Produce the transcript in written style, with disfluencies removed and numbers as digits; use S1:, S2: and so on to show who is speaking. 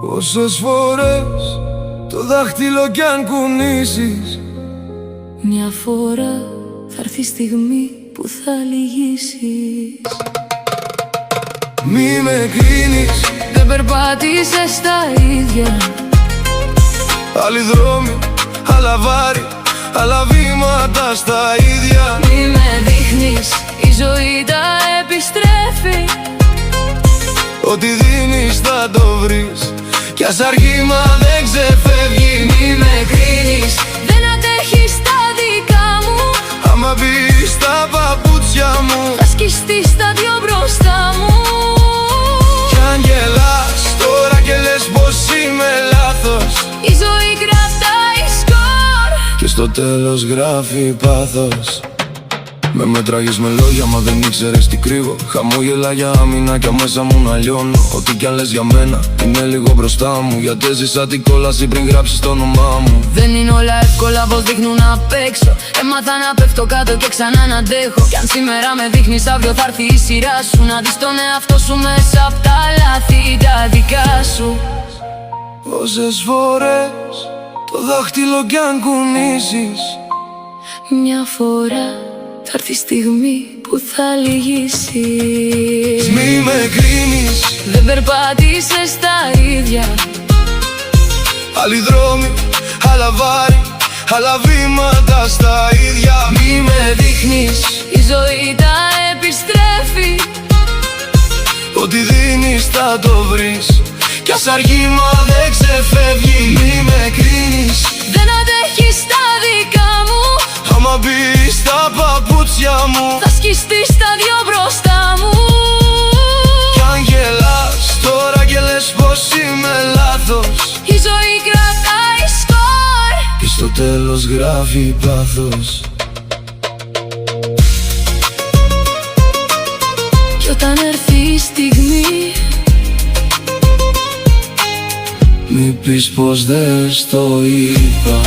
S1: Πόσες φορές το δάχτυλο κι αν κουνήσεις,
S2: μια φορά θα έρθει η στιγμή που θα λυγίσεις.
S1: Μη με κρίνεις,
S2: δεν περπάτησες στα ίδια.
S1: άλλοι δρόμοι, άλλα βάρη, άλλα βήματα στα ίδια.
S2: Μη με δείχνεις, η ζωή τα επιστρέφει.
S1: Ό,τι δίνεις θα το βρεις, κι ας αργεί μα δεν ξεφεύγει.
S2: Μη με κρίνεις, δεν αντέχεις τα δικά μου.
S1: Άμα μπεις στα παπούτσια μου,
S2: θα σκιστείς τα δυο μπροστά μου.
S1: κι αν γελάς τώρα και λες πως είμαι λάθος,
S2: Η ζωή κρατάει σκορ
S1: και στο τέλος γράφει πάθος. Με μετράγες με λόγια μα δεν ήξερες τι κρύβω. Χαμόγελα για αμυνάκια μέσα μου να λιώνω. Ό,τι κι αν λες για μένα είναι λίγο μπροστά μου, γιατί έζησα την κόλαση πριν γράψεις το όνομά μου.
S2: Δεν είναι όλα εύκολα πως δείχνουν απ' έξω. Έμαθα να πέφτω κάτω και ξανά να αντέχω. Κι αν σήμερα με δείχνεις, αύριο θα έρθει η σειρά σου. Να δεις τον εαυτό σου μέσα απ' τα λάθη τα δικά σου.
S1: Πόσες φορές το δάχτυλο κι αν κουνήσεις,
S2: μια φορά θα έρθει η στιγμή που θα λυγίσεις.
S1: μη με κρίνεις,
S2: δεν περπάτησες τα ίδια.
S1: άλλοι δρόμοι, άλλα βάρη, άλλα βήματα στα ίδια.
S2: Μη με δείχνεις, η ζωή τα επιστρέφει.
S1: Ό,τι δίνεις θα το βρεις, κι ας αργεί μα δεν ξεφεύγει. Μη με κρίνεις,
S2: δεν αντέχεις τα δικά μου.
S1: άμα μπεις στα παπούτσια μου,
S2: θα σκιστείς τα δυο μπροστά μου.
S1: κι αν γελάς τώρα και λες πως είμαι λάθος,
S2: Η ζωή κρατάει σκορ
S1: και στο τέλος γράφει πάθος.
S2: κι όταν έρθει η στιγμή,
S1: μη πεις πως δεν στο είπα.